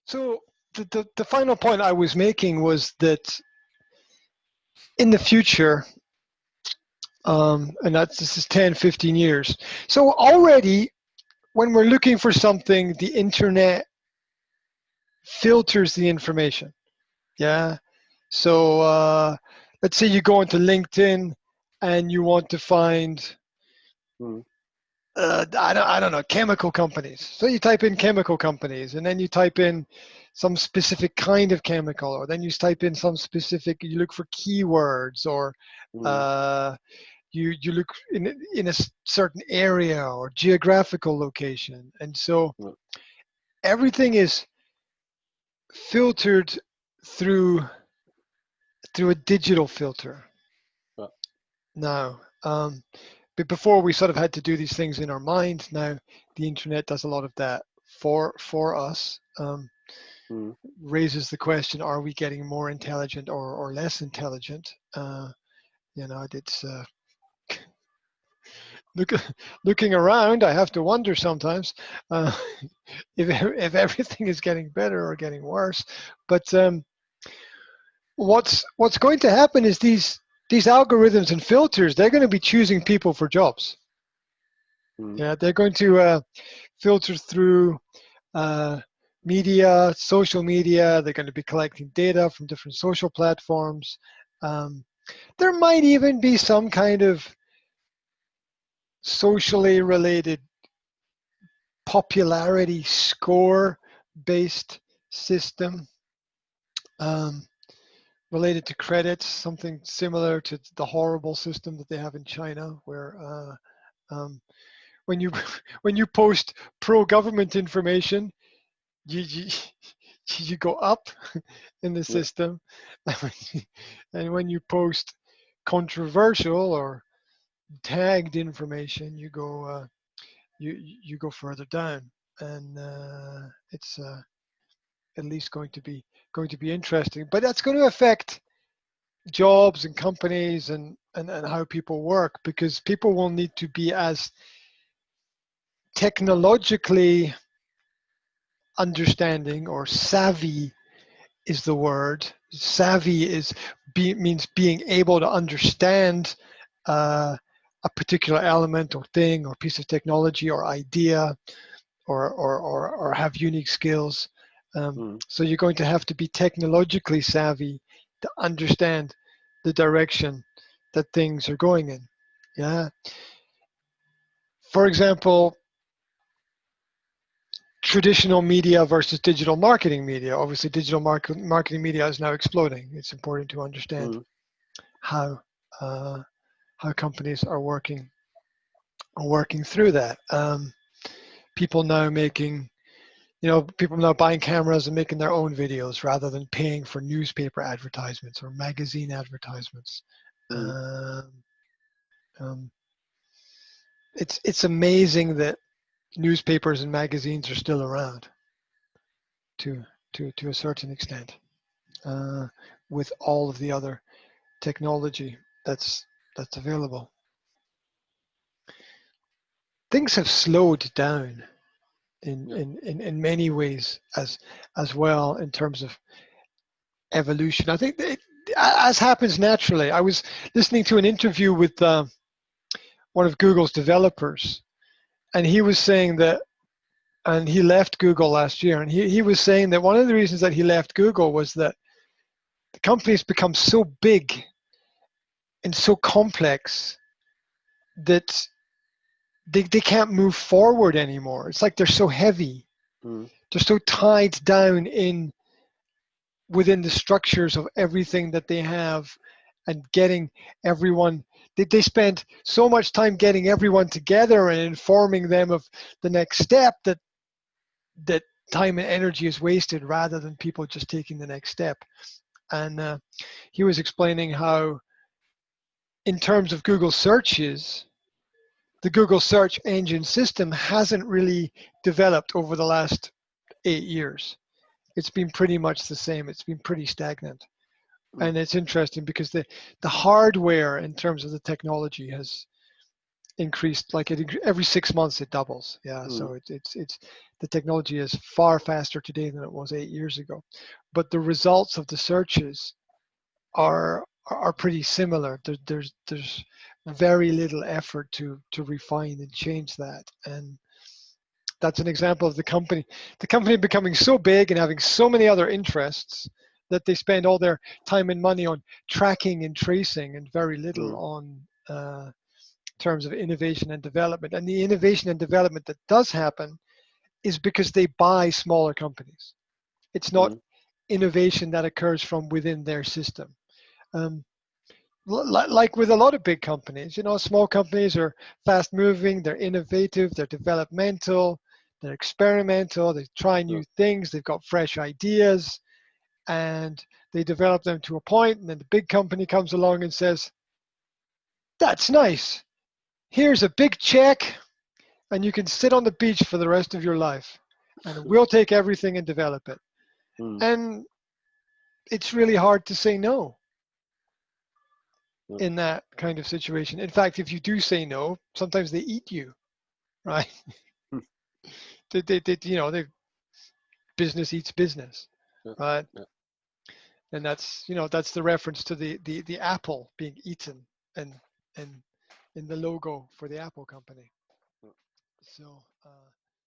So the final point I was making was that in the future, and this is 10, 15 years. So already when we're looking for something, the internet filters the information. Yeah. So let's say you go into LinkedIn and you want to find, I don't know, chemical companies. So you type in chemical companies, and then you type in some specific kind of chemical, or then you type in some specific, you look for keywords, or you look in a certain area or geographical location. And so everything is filtered through a digital filter now. But before we sort of had to do these things in our mind. Now the internet does a lot of that for us. Raises the question: are we getting more intelligent or less intelligent? It's looking around. I have to wonder sometimes if everything is getting better or getting worse. But what's going to happen is these algorithms and filters, they're going to be choosing people for jobs. Yeah, they're going to filter through media, social media. They're going to be collecting data from different social platforms. There might even be some kind of socially related popularity score based system related to credits, something similar to the horrible system that they have in China, where when you post pro-government information, you go up in the system, and when you post controversial or tagged information, you go you go further down, and it's at least going to be interesting. But that's going to affect jobs and companies and how people work, because people will need to be as technologically understanding, or savvy is the word. Savvy means being able to understand a particular element or thing or piece of technology or idea, or have unique skills. So you're going to have to be technologically savvy to understand the direction that things are going in. Yeah. For example, traditional media versus digital marketing media. Obviously, digital marketing media is now exploding. It's important to understand how companies are working through that. People now buying cameras and making their own videos rather than paying for newspaper advertisements or magazine advertisements. It's amazing that newspapers and magazines are still around to a certain extent, with all of the other technology that's available. Things have slowed down in many ways as well, in terms of evolution. I think as happens naturally. I was listening to an interview with one of Google's developers, and he was saying that, and he left Google last year, and he was saying that one of the reasons that he left Google was that the company's become so big and so complex that they can't move forward anymore. It's like they're so heavy. They're so tied down within the structures of everything that they have, and getting everyone, they spend so much time getting everyone together and informing them of the next step that time and energy is wasted, rather than people just taking the next step. And he was explaining how, in terms of Google searches, the Google search engine system hasn't really developed over the last 8 years. It's been pretty much the same. It's been pretty stagnant. And it's interesting because the hardware, in terms of the technology, has increased, like every 6 months it doubles. Yeah, Mm. so it's the technology is far faster today than it was 8 years ago, but the results of the searches are pretty similar. There's very little effort to refine and change that, and that's an example of the company becoming so big and having so many other interests that they spend all their time and money on tracking and tracing and very little Mm. on terms of innovation and development. And the innovation and development that does happen is because they buy smaller companies. It's not Mm. innovation that occurs from within their system. Um, like with a lot of big companies, small companies are fast moving, they're innovative, they're developmental, they're experimental, they try Yeah. new things, they've got fresh ideas, and they develop them to a point, and then the big company comes along and says, that's nice. Here's a big check, and you can sit on the beach for the rest of your life, and we'll take everything and develop it. Mm. And it's really hard to say no Yeah. in that kind of situation. In fact, if you do say no, sometimes they eat you, right? Mm. They business eats business, Yeah. right? Yeah. And that's the reference to the apple being eaten, and in the logo for the Apple company. So